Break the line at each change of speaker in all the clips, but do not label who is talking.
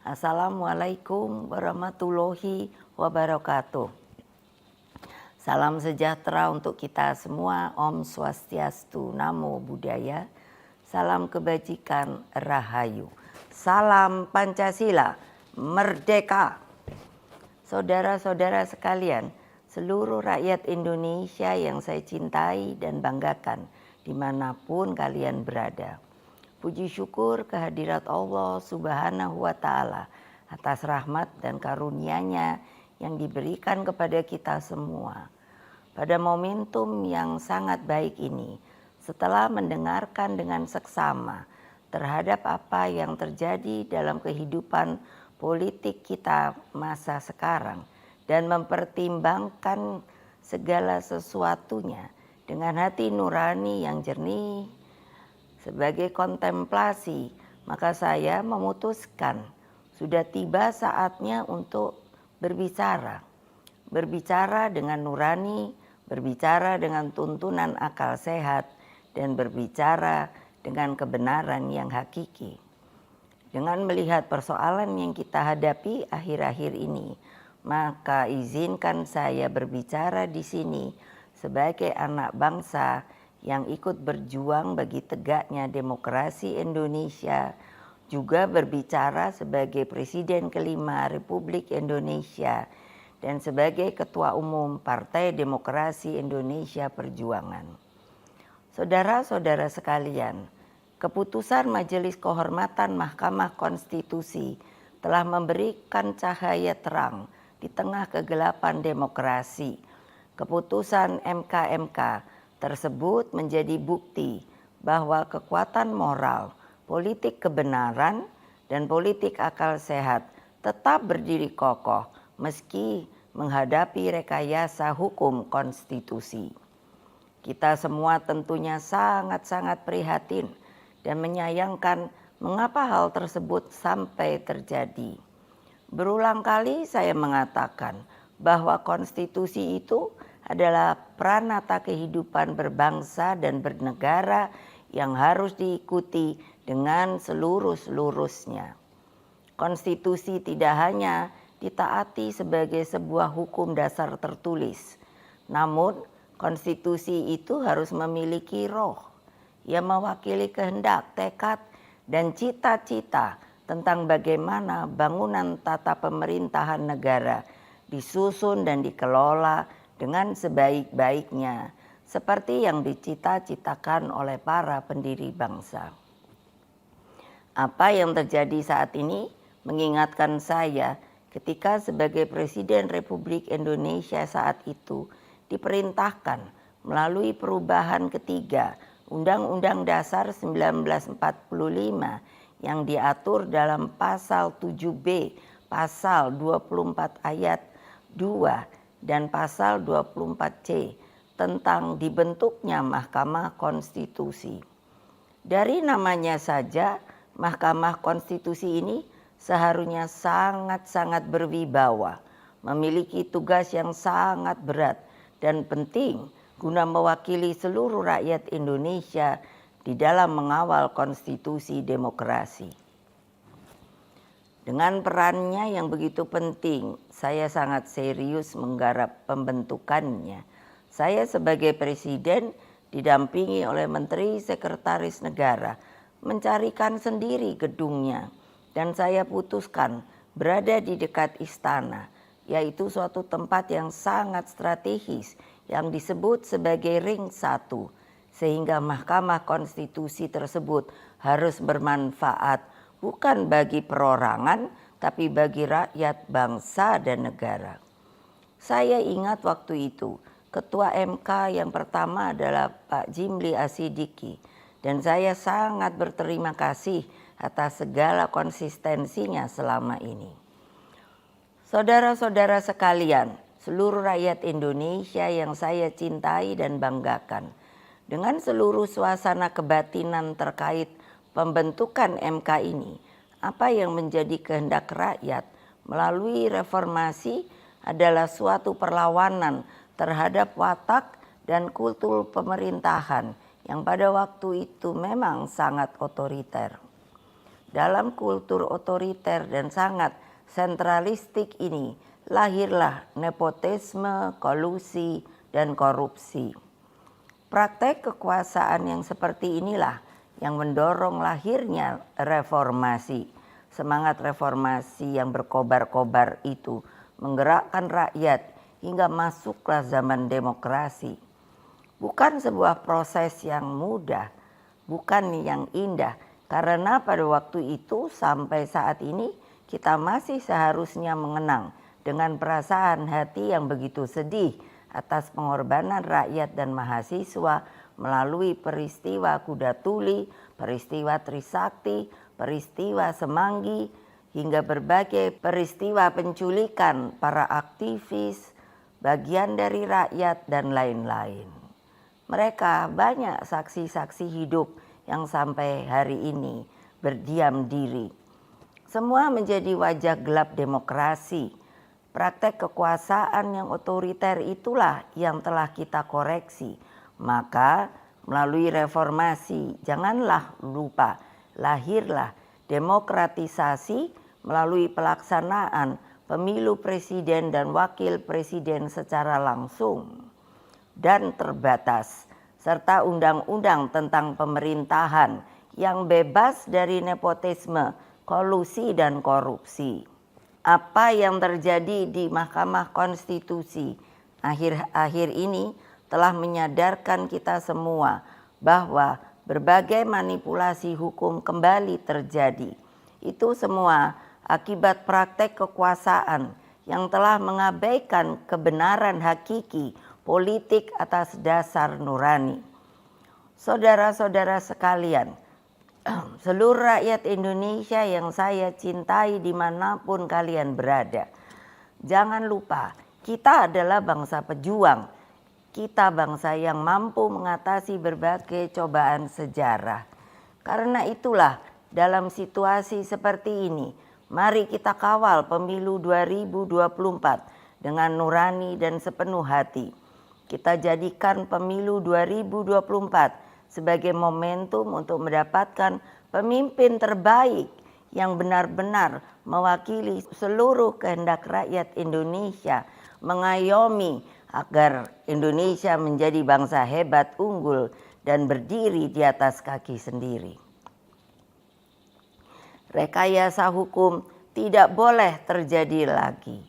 Assalamualaikum warahmatullahi wabarakatuh. Salam sejahtera untuk kita semua. Om Swastiastu, Namo Buddhaya. Salam kebajikan, Rahayu. Salam Pancasila, Merdeka. Saudara-saudara sekalian, seluruh rakyat Indonesia yang saya cintai dan banggakan dimanapun kalian berada. Puji syukur kehadirat Allah Subhanahu wa Ta'ala atas rahmat dan karunia-Nya yang diberikan kepada kita semua. Pada momentum yang sangat baik ini, setelah mendengarkan dengan seksama terhadap apa yang terjadi dalam kehidupan politik kita masa sekarang dan mempertimbangkan segala sesuatunya dengan hati nurani yang jernih, sebagai kontemplasi, maka saya memutuskan sudah tiba saatnya untuk berbicara. Berbicara dengan nurani, berbicara dengan tuntunan akal sehat, dan berbicara dengan kebenaran yang hakiki. Dengan melihat persoalan yang kita hadapi akhir-akhir ini, maka izinkan saya berbicara di sini sebagai anak bangsa yang ikut berjuang bagi tegaknya demokrasi Indonesia, juga berbicara sebagai Presiden kelima Republik Indonesia dan sebagai Ketua Umum Partai Demokrasi Indonesia Perjuangan. Saudara-saudara sekalian, keputusan Majelis Kehormatan Mahkamah Konstitusi telah memberikan cahaya terang di tengah kegelapan demokrasi. Keputusan MK tersebut menjadi bukti bahwa kekuatan moral, politik kebenaran, dan politik akal sehat tetap berdiri kokoh meski menghadapi rekayasa hukum konstitusi. Kita semua tentunya sangat-sangat prihatin dan menyayangkan mengapa hal tersebut sampai terjadi. Berulang kali saya mengatakan bahwa konstitusi itu adalah pranata kehidupan berbangsa dan bernegara yang harus diikuti dengan seluruh-seluruhnya. Konstitusi tidak hanya ditaati sebagai sebuah hukum dasar tertulis, namun konstitusi itu harus memiliki roh yang mewakili kehendak, tekad, dan cita-cita tentang bagaimana bangunan tata pemerintahan negara disusun dan dikelola dengan sebaik-baiknya, seperti yang dicita-citakan oleh para pendiri bangsa. Apa yang terjadi saat ini mengingatkan saya ketika sebagai Presiden Republik Indonesia saat itu diperintahkan melalui perubahan ketiga Undang-Undang Dasar 1945 yang diatur dalam pasal 7B, pasal 24 ayat 2 dan pasal 24C tentang dibentuknya Mahkamah Konstitusi. Dari namanya saja, Mahkamah Konstitusi ini seharusnya sangat-sangat berwibawa, memiliki tugas yang sangat berat dan penting guna mewakili seluruh rakyat Indonesia di dalam mengawal konstitusi demokrasi. Dengan perannya yang begitu penting, saya sangat serius menggarap pembentukannya. Saya sebagai Presiden didampingi oleh Menteri Sekretaris Negara mencarikan sendiri gedungnya, dan saya putuskan berada di dekat istana, yaitu suatu tempat yang sangat strategis yang disebut sebagai Ring 1, sehingga Mahkamah Konstitusi tersebut harus bermanfaat bukan bagi perorangan, tapi bagi rakyat, bangsa, dan negara. Saya ingat waktu itu, Ketua MK yang pertama adalah Pak Jimli Asidiki, dan saya sangat berterima kasih atas segala konsistensinya selama ini. Saudara-saudara sekalian, seluruh rakyat Indonesia yang saya cintai dan banggakan, dengan seluruh suasana kebatinan terkait pembentukan MK ini, apa yang menjadi kehendak rakyat melalui reformasi adalah suatu perlawanan terhadap watak dan kultur pemerintahan yang pada waktu itu memang sangat otoriter. Dalam kultur otoriter dan sangat sentralistik ini lahirlah nepotisme, kolusi, dan korupsi. Praktek kekuasaan yang seperti inilah yang mendorong lahirnya reformasi. Semangat reformasi yang berkobar-kobar itu menggerakkan rakyat hingga masuklah zaman demokrasi. Bukan sebuah proses yang mudah, bukan yang indah, karena pada waktu itu sampai saat ini kita masih seharusnya mengenang dengan perasaan hati yang begitu sedih atas pengorbanan rakyat dan mahasiswa melalui peristiwa Kuda Tuli, peristiwa Trisakti, peristiwa Semanggi, hingga berbagai peristiwa penculikan para aktivis, bagian dari rakyat, dan lain-lain. Mereka banyak saksi-saksi hidup yang sampai hari ini berdiam diri. Semua menjadi wajah gelap demokrasi. Praktek kekuasaan yang otoriter itulah yang telah kita koreksi. Maka melalui reformasi janganlah lupa lahirlah demokratisasi melalui pelaksanaan pemilu presiden dan wakil presiden secara langsung dan terbatas, serta undang-undang tentang pemerintahan yang bebas dari nepotisme, kolusi, dan korupsi. Apa yang terjadi di Mahkamah Konstitusi akhir-akhir ini telah menyadarkan kita semua bahwa berbagai manipulasi hukum kembali terjadi. Itu semua akibat praktek kekuasaan yang telah mengabaikan kebenaran hakiki politik atas dasar nurani. Saudara-saudara sekalian, seluruh rakyat Indonesia yang saya cintai dimanapun kalian berada, jangan lupa kita adalah bangsa pejuang. Kita bangsa yang mampu mengatasi berbagai cobaan sejarah. Karena itulah dalam situasi seperti ini, mari kita kawal pemilu 2024 dengan nurani dan sepenuh hati. Kita jadikan pemilu 2024 sebagai momentum untuk mendapatkan pemimpin terbaik yang benar-benar mewakili seluruh kehendak rakyat Indonesia, mengayomi agar Indonesia menjadi bangsa hebat, unggul, dan berdiri di atas kaki sendiri. Rekayasa hukum tidak boleh terjadi lagi.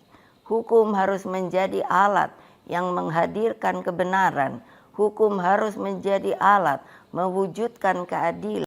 Hukum harus menjadi alat yang menghadirkan kebenaran. Hukum harus menjadi alat mewujudkan keadilan.